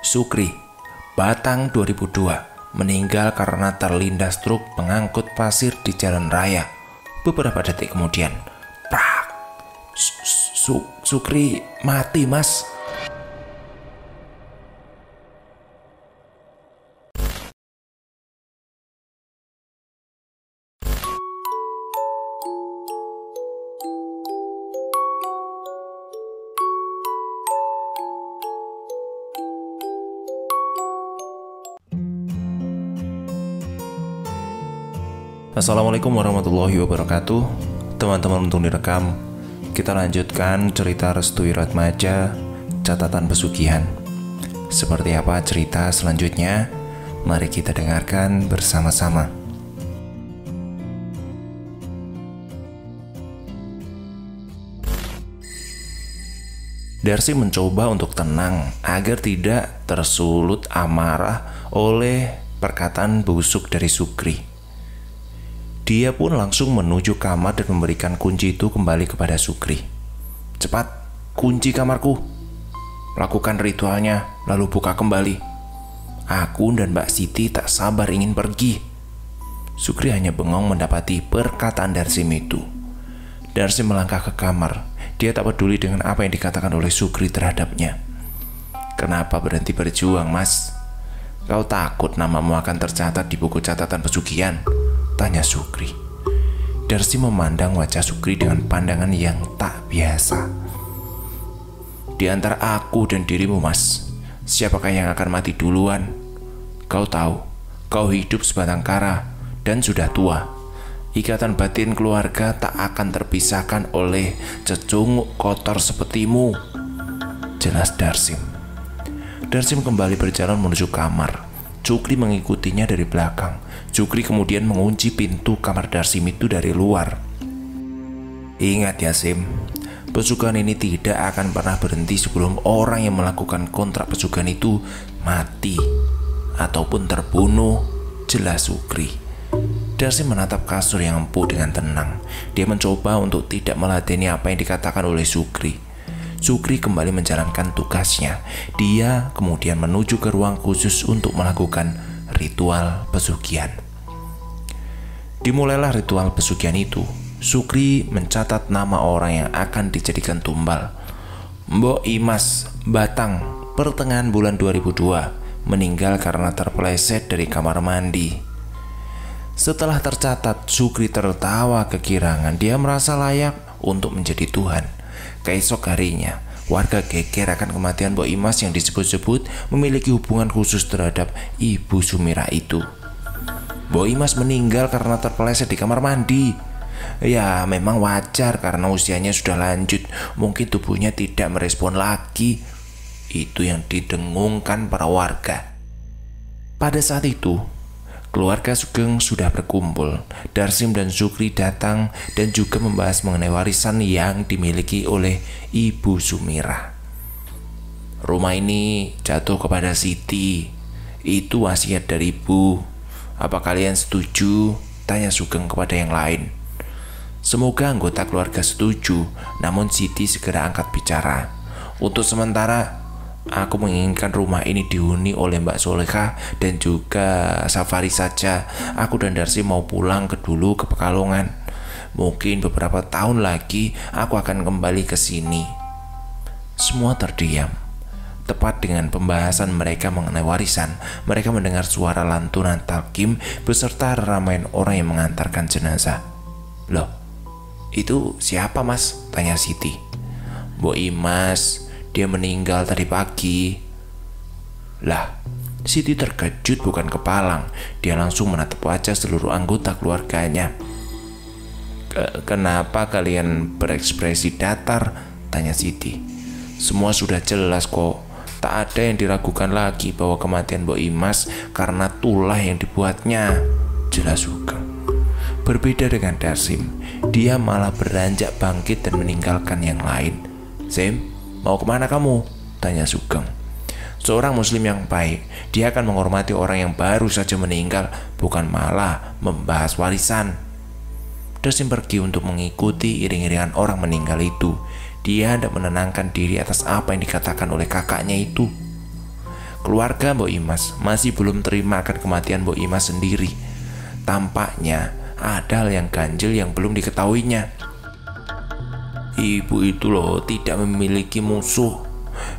Sukri, Batang 2002, meninggal karena terlindas truk pengangkut pasir di jalan raya. Beberapa detik kemudian, prak! Sukri mati, Mas. Assalamualaikum warahmatullahi wabarakatuh. Teman-teman, untuk direkam, kita lanjutkan cerita Restui Ratmaja, Catatan Pesugihan. Seperti apa cerita selanjutnya? Mari kita dengarkan bersama-sama. Darsi mencoba untuk tenang agar tidak tersulut amarah oleh perkataan busuk dari Sukri. Dia pun langsung menuju kamar dan memberikan kunci itu kembali kepada Sukri. "Cepat, kunci kamarku. Lakukan ritualnya, lalu buka kembali. Aku dan Mbak Siti tak sabar ingin pergi." Sukri hanya bengong mendapati perkataan Darsim itu. Darsim melangkah ke kamar. Dia tak peduli dengan apa yang dikatakan oleh Sukri terhadapnya. "Kenapa berhenti berjuang, Mas? Kau takut namamu akan tercatat di buku catatan pesugihan?" tanya Sukri. Darsi memandang wajah Sukri dengan pandangan yang tak biasa. "Di antara aku dan dirimu, Mas, siapakah yang akan mati duluan? Kau tahu, kau hidup sebatang kara dan sudah tua. Ikatan batin keluarga tak akan terpisahkan oleh cecunguk kotor sepertimu," jelas Darsim. Darsim kembali berjalan menuju kamar. Sukri mengikutinya dari belakang. Sukri kemudian mengunci pintu kamar Darsim itu dari luar. "Ingat ya, Sim, pesugihan ini tidak akan pernah berhenti sebelum orang yang melakukan kontrak pesugihan itu mati ataupun terbunuh," jelas Sukri. Darsim menatap kasur yang empuk dengan tenang. Dia mencoba untuk tidak meladeni apa yang dikatakan oleh Sukri. Sukri kembali menjalankan tugasnya. Dia kemudian menuju ke ruang khusus untuk melakukan ritual pesugihan. Dimulailah ritual pesugihan itu. Sukri mencatat nama orang yang akan dijadikan tumbal. Mbok Imas, Batang, pertengahan bulan 2002, meninggal karena terpeleset dari kamar mandi. Setelah tercatat, Sukri tertawa kegirangan. Dia merasa layak untuk menjadi Tuhan. Keesok harinya, warga geger akan kematian Mbok Imas yang disebut-sebut memiliki hubungan khusus terhadap Ibu Sumira itu. Mbok Imas meninggal karena terpeleset di kamar mandi. Ya, memang wajar karena usianya sudah lanjut. Mungkin tubuhnya tidak merespon lagi. Itu yang didengungkan para warga. Pada saat itu, keluarga Sugeng sudah berkumpul. Darsim dan Sukri datang dan juga membahas mengenai warisan yang dimiliki oleh Ibu Sumira. "Rumah ini jatuh kepada Siti. Itu wasiat dari Ibu. Apa kalian setuju?" tanya Sugeng kepada yang lain. Semoga anggota keluarga setuju, namun Siti segera angkat bicara. "Untuk sementara, aku menginginkan rumah ini dihuni oleh Mbak Solekah dan juga Safari saja. Aku dan Darsi mau pulang dulu ke Pekalongan. Mungkin beberapa tahun lagi aku akan kembali ke sini." Semua terdiam. Tepat dengan pembahasan mereka mengenai warisan, mereka mendengar suara lantunan talqim beserta ramaian orang yang mengantarkan jenazah. "Loh, itu siapa, Mas?" tanya Siti. "Mbok Imas, dia meninggal tadi pagi." Lah, Siti terkejut bukan kepalang. Dia langsung menatap wajah seluruh anggota keluarganya. Kenapa kalian berekspresi datar?" tanya Siti. "Semua sudah jelas kok. Tak ada yang diragukan lagi bahwa kematian Mbok Imas karena tulah yang dibuatnya," jelas Sugeng. Berbeda dengan Darsim, dia malah beranjak bangkit dan meninggalkan yang lain. "Sim, mau kemana kamu?" tanya Sugeng. Seorang muslim yang baik, dia akan menghormati orang yang baru saja meninggal, bukan malah membahas warisan. Darsim pergi untuk mengikuti iring-iringan orang meninggal itu. Dia hendak menenangkan diri atas apa yang dikatakan oleh kakaknya itu. keluarga Mbok Imas masih belum terima akan kematian Mbok Imas sendiri. Tampaknya ada hal yang ganjil yang belum diketahuinya. Ibu itu loh tidak memiliki musuh.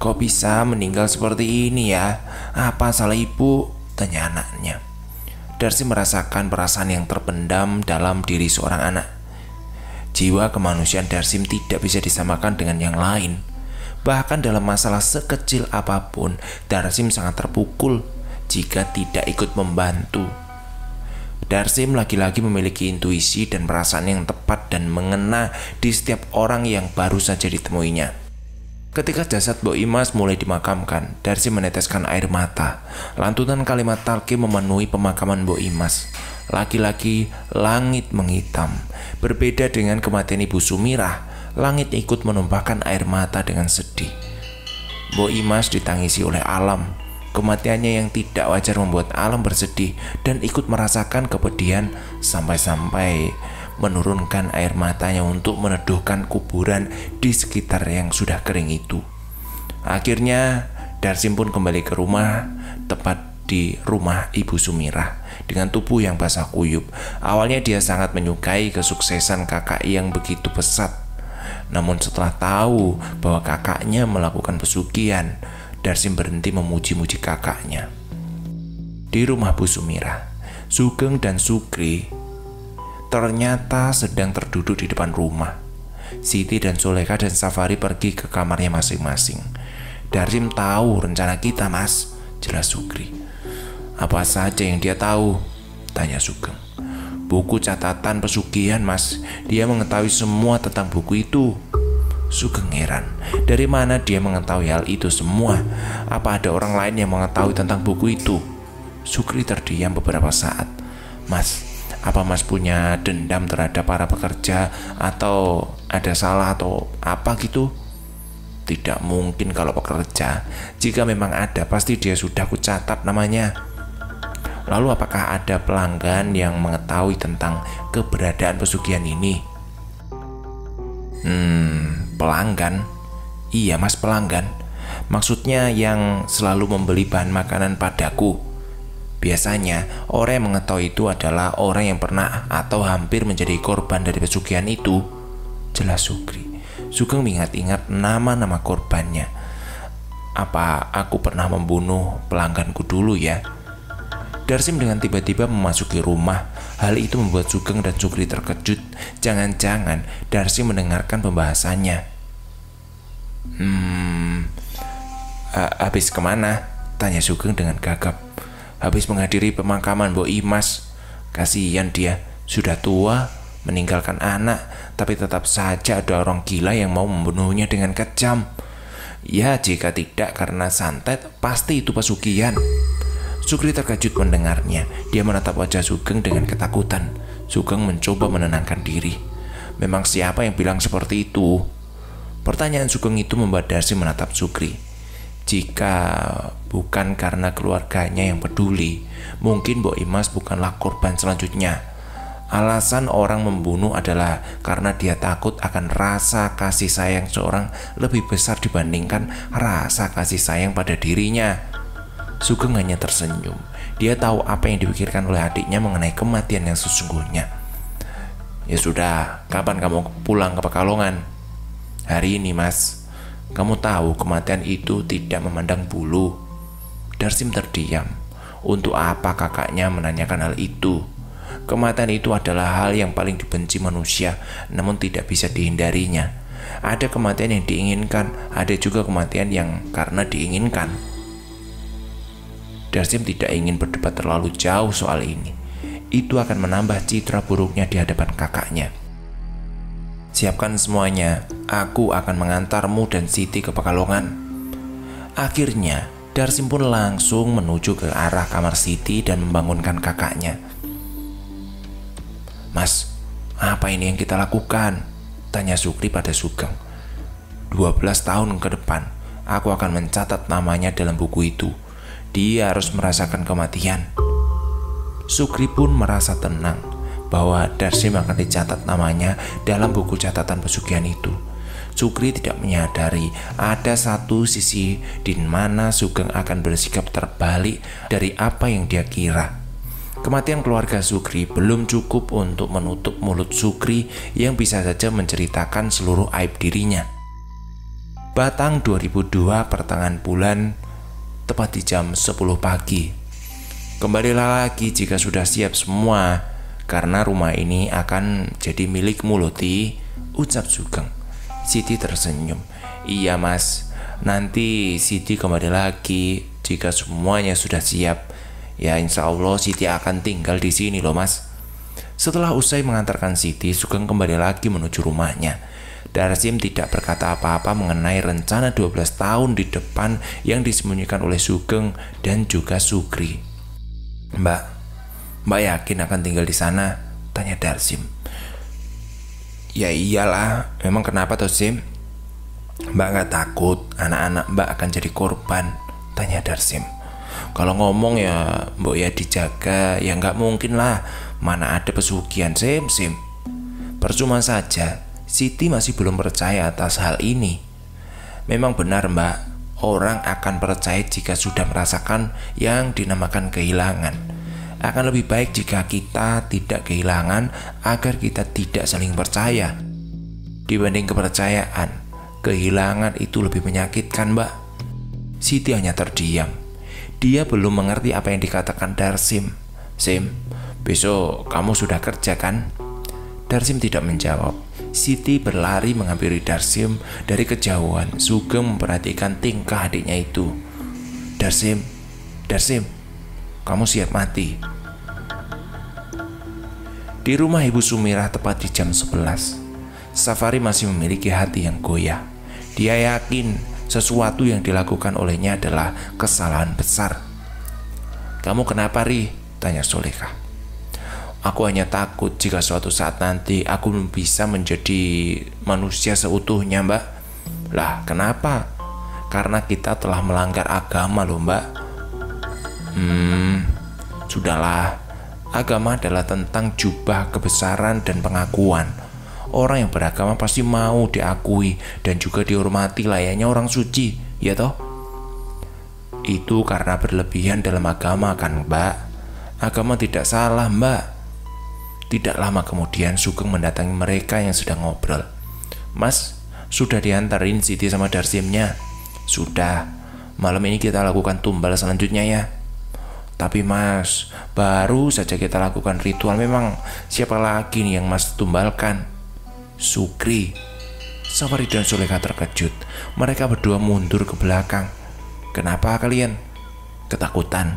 Kok bisa meninggal seperti ini ya? Apa salah ibu? Tanya anaknya. Darsim merasakan perasaan yang terpendam dalam diri seorang anak. Jiwa kemanusiaan Darsim tidak bisa disamakan dengan yang lain. Bahkan dalam masalah sekecil apapun, Darsim sangat terpukul jika tidak ikut membantu. Darsim lagi-lagi memiliki intuisi dan perasaan yang tepat dan mengena di setiap orang yang baru saja ditemuinya. Ketika jasad Mbok Imas mulai dimakamkan, Darsim meneteskan air mata. Lantunan kalimat talqin memenuhi pemakaman Mbok Imas. Lagi-lagi langit menghitam. Berbeda dengan kematian Ibu Sumirah, langit ikut menumpahkan air mata dengan sedih. Mbok Imas ditangisi oleh alam. Kematiannya yang tidak wajar membuat alam bersedih dan ikut merasakan kepedihan sampai-sampai menurunkan air matanya untuk meneduhkan kuburan di sekitar yang sudah kering itu. Akhirnya Darsim pun kembali ke rumah, tepat di rumah Ibu Sumirah dengan tubuh yang basah kuyup. Awalnya dia sangat menyukai kesuksesan kakak yang begitu pesat. Namun setelah tahu bahwa kakaknya melakukan pesugihan, Darsim berhenti memuji-muji kakaknya. Di rumah Bu Sumirah, Sugeng dan Sukri ternyata sedang terduduk di depan rumah. Siti dan Suleka dan Safari pergi ke kamarnya masing-masing. Darsim tahu rencana kita, Mas, jelas Sukri. Apa saja yang dia tahu? Tanya Sugeng. Buku catatan pesugihan, Mas. Dia mengetahui semua tentang buku itu. Sugeng heran. Dari mana dia mengetahui hal itu semua? Apa ada orang lain yang mengetahui tentang buku itu? Sukri terdiam beberapa saat. Mas, apa Mas punya dendam terhadap para pekerja atau ada salah atau apa gitu? Tidak mungkin kalau pekerja. Jika memang ada, pasti dia sudah kucatat namanya. Lalu apakah ada pelanggan yang mengetahui tentang keberadaan pesugihan ini? Pelanggan? Iya, Mas, pelanggan. Maksudnya yang selalu membeli bahan makanan padaku. Biasanya orang yang mengetahui itu adalah orang yang pernah atau hampir menjadi korban dari pesugihan itu, jelas Sukri. Sugeng mengingat-ingat nama-nama korbannya. Apa aku pernah membunuh pelangganku dulu ya? Darsim dengan tiba-tiba memasuki rumah. Hal itu membuat Sugeng dan Sukri terkejut. Jangan-jangan Darsim mendengarkan pembahasannya. Habis kemana? Tanya Sugeng dengan gagap. Habis menghadiri pemakaman Mbok Imas. Kasihan dia, sudah tua, meninggalkan anak, tapi tetap saja ada orang gila yang mau membunuhnya dengan kejam. Ya, jika tidak karena santet, pasti itu pesugihan. Sukri terkejut mendengarnya. Dia menatap wajah Sugeng dengan ketakutan. Sugeng mencoba menenangkan diri. Memang siapa yang bilang seperti itu? Pertanyaan Sugeng itu membuat Darsim menatap Sukri. Jika bukan karena keluarganya yang peduli, mungkin Mbok Imas bukanlah korban selanjutnya. Alasan orang membunuh adalah karena dia takut akan rasa kasih sayang seorang lebih besar dibandingkan rasa kasih sayang pada dirinya. Sugeng hanya tersenyum. Dia tahu apa yang dipikirkan oleh adiknya mengenai kematian yang sesungguhnya. Ya sudah, kapan kamu pulang ke Pekalongan? Hari ini, Mas. Kamu tahu kematian itu tidak memandang bulu. Darsim terdiam. Untuk apa kakaknya menanyakan hal itu? Kematian itu adalah hal yang paling dibenci manusia, namun tidak bisa dihindarinya. Ada kematian yang diinginkan, ada juga kematian yang karena diinginkan. Darsim tidak ingin berdebat terlalu jauh soal ini. Itu akan menambah citra buruknya di hadapan kakaknya. Siapkan semuanya, aku akan mengantarmu dan Siti ke Pekalongan. Akhirnya, Darsim pun langsung menuju ke arah kamar Siti dan membangunkan kakaknya. Mas, apa ini yang kita lakukan? Tanya Sukri pada Sugeng. 12 tahun ke depan, aku akan mencatat namanya dalam buku itu. Dia harus merasakan kematian. Sukri pun merasa tenang bahwa Darsim akan dicatat namanya dalam buku catatan pesugihan itu. Sukri tidak menyadari ada satu sisi di mana Sugeng akan bersikap terbalik dari apa yang dia kira. Kematian keluarga Sukri belum cukup untuk menutup mulut Sukri yang bisa saja menceritakan seluruh aib dirinya. Batang 2002 pertengahan bulan, tepat di jam 10 pagi. Kembalilah lagi jika sudah siap semua, karena rumah ini akan jadi milikmu Loti, ucap Sugeng. Siti tersenyum. Iya mas, nanti Siti kembali lagi jika semuanya sudah siap. Ya insya Allah Siti akan tinggal di sini loh mas. Setelah usai mengantarkan Siti, Sugeng kembali lagi menuju rumahnya. Darsim tidak berkata apa-apa mengenai rencana 12 tahun di depan yang disembunyikan oleh Sugeng dan juga Sukri. Mbak yakin akan tinggal di sana? Tanya Darsim. Ya iyalah, memang kenapa toh Sim? Mbak gak takut anak-anak Mbak akan jadi korban? Tanya Darsim. Kalau ngomong ya mbok ya dijaga, ya gak mungkin lah. Mana ada pesugihan Sim. Percuma saja, Siti masih belum percaya atas hal ini. Memang benar Mbak, orang akan percaya jika sudah merasakan yang dinamakan kehilangan. Akan lebih baik jika kita tidak kehilangan agar kita tidak saling percaya. Dibanding kepercayaan, kehilangan itu lebih menyakitkan Mbak. Siti hanya terdiam. Dia belum mengerti apa yang dikatakan Darsim. Sim, besok kamu sudah kerja kan? Darsim tidak menjawab. Siti berlari menghampiri Darsim dari kejauhan. Sugeng memperhatikan tingkah adiknya itu. Darsim, kamu siap mati? Di rumah Ibu Sumirah tepat di jam 11, Safari masih memiliki hati yang goyah. Dia yakin sesuatu yang dilakukan olehnya adalah kesalahan besar. Kamu kenapa Ri? Tanya Soleka. Aku hanya takut jika suatu saat nanti aku belum bisa menjadi manusia seutuhnya Mbak. Lah kenapa? Karena kita telah melanggar agama loh Mbak. Sudahlah. Agama adalah tentang jubah kebesaran dan pengakuan. Orang yang beragama pasti mau diakui dan juga dihormati layaknya orang suci, ya toh? Itu karena berlebihan dalam agama kan Mbak. Agama tidak salah Mbak. Tidak lama kemudian Sugeng mendatangi mereka yang sedang ngobrol. Mas, sudah diantarin Siti sama Darsimnya? Sudah. Malam ini kita lakukan tumbal selanjutnya ya. Tapi mas, baru saja kita lakukan ritual. Memang siapa lagi nih yang mas tumbalkan? Sukri. Safari dan Soleka terkejut. Mereka berdua mundur ke belakang. Kenapa kalian? Ketakutan.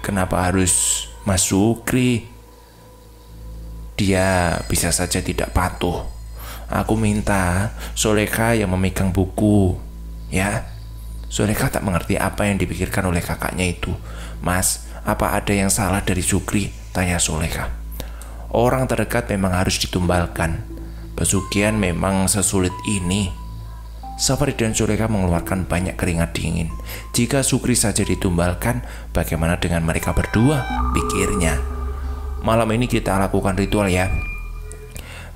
Kenapa harus mas Sukri? Dia bisa saja tidak patuh. Aku minta Soleka yang memegang buku. Ya. Soleka tak mengerti apa yang dipikirkan oleh kakaknya itu. Mas, apa ada yang salah dari Sukri? Tanya Soleka. Orang terdekat memang harus ditumbalkan. Pesugihan memang sesulit ini. Safari dan Soleka mengeluarkan banyak keringat dingin. Jika Sukri saja ditumbalkan, bagaimana dengan mereka berdua? Pikirnya. Malam ini kita lakukan ritual ya.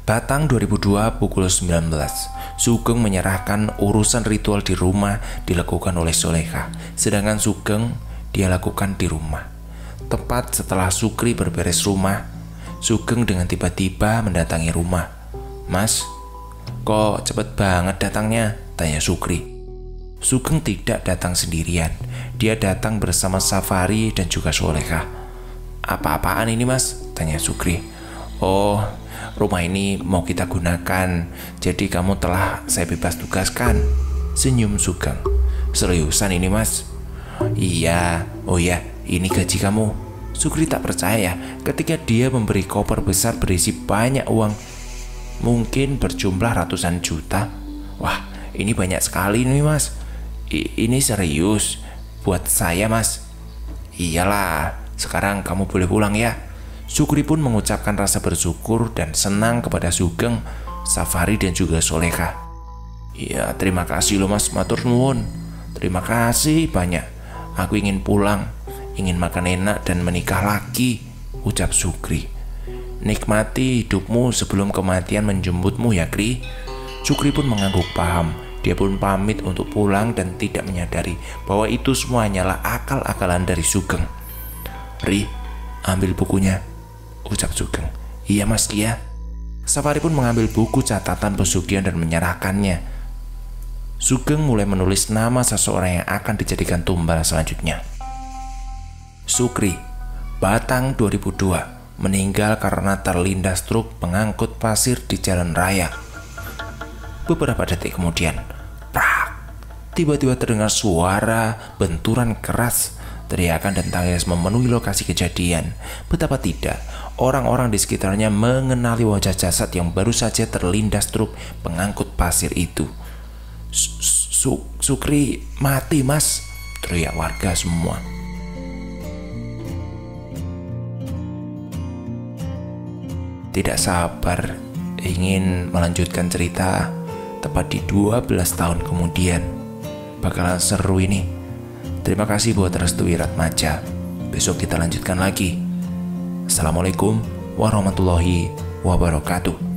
Batang 2002 pukul 19. Sugeng menyerahkan urusan ritual di rumah dilakukan oleh Soleka. Sedangkan Sugeng dia lakukan di rumah. Tepat setelah Sukri berberes rumah, Sugeng dengan tiba-tiba mendatangi rumah. Mas, kok cepet banget datangnya? Tanya Sukri. Sugeng tidak datang sendirian. Dia datang bersama Safari dan juga Soleka. Apa-apaan ini mas? Tanya Sukri. Oh, rumah ini mau kita gunakan, jadi kamu telah saya bebas tugaskan. Senyum Sugeng. Seriusan ini mas? Iya, oh ya, ini gaji kamu. Sukri tak percaya ketika dia memberi koper besar berisi banyak uang. Mungkin berjumlah ratusan juta. Wah, ini banyak sekali nih mas. Ini serius buat saya mas. Iyalah, sekarang kamu boleh pulang ya. Sukri pun mengucapkan rasa bersyukur dan senang kepada Sugeng, Safari dan juga Soleka. Iya, terima kasih loh mas, matur nuwun. Terima kasih banyak. Aku ingin pulang, ingin makan enak dan menikah lagi, ucap Sukri. Nikmati hidupmu sebelum kematian menjemputmu ya Kri. Sukri pun mengangguk paham. Dia pun pamit untuk pulang dan tidak menyadari bahwa itu semua hanyalah akal-akalan dari Sugeng. "Ri, ambil bukunya," ucap Sugeng. "Iya mas, iya." Safari pun mengambil buku catatan pesugihan dan menyerahkannya. Sugeng mulai menulis nama seseorang yang akan dijadikan tumbal selanjutnya. Sukri, Batang 2002, meninggal karena terlindas truk pengangkut pasir di jalan raya. Beberapa detik kemudian, prak, tiba-tiba terdengar suara benturan keras. Teriakan dan tangis memenuhi lokasi kejadian. Betapa tidak, orang-orang di sekitarnya mengenali wajah jasad yang baru saja terlindas truk pengangkut pasir itu. Sukri mati mas, teriak warga semua. Tidak sabar ingin melanjutkan cerita. Tepat di 12 tahun kemudian. Bakalan seru ini. Terima kasih buat restu Wiratmaja. Besok kita lanjutkan lagi. Assalamualaikum warahmatullahi wabarakatuh.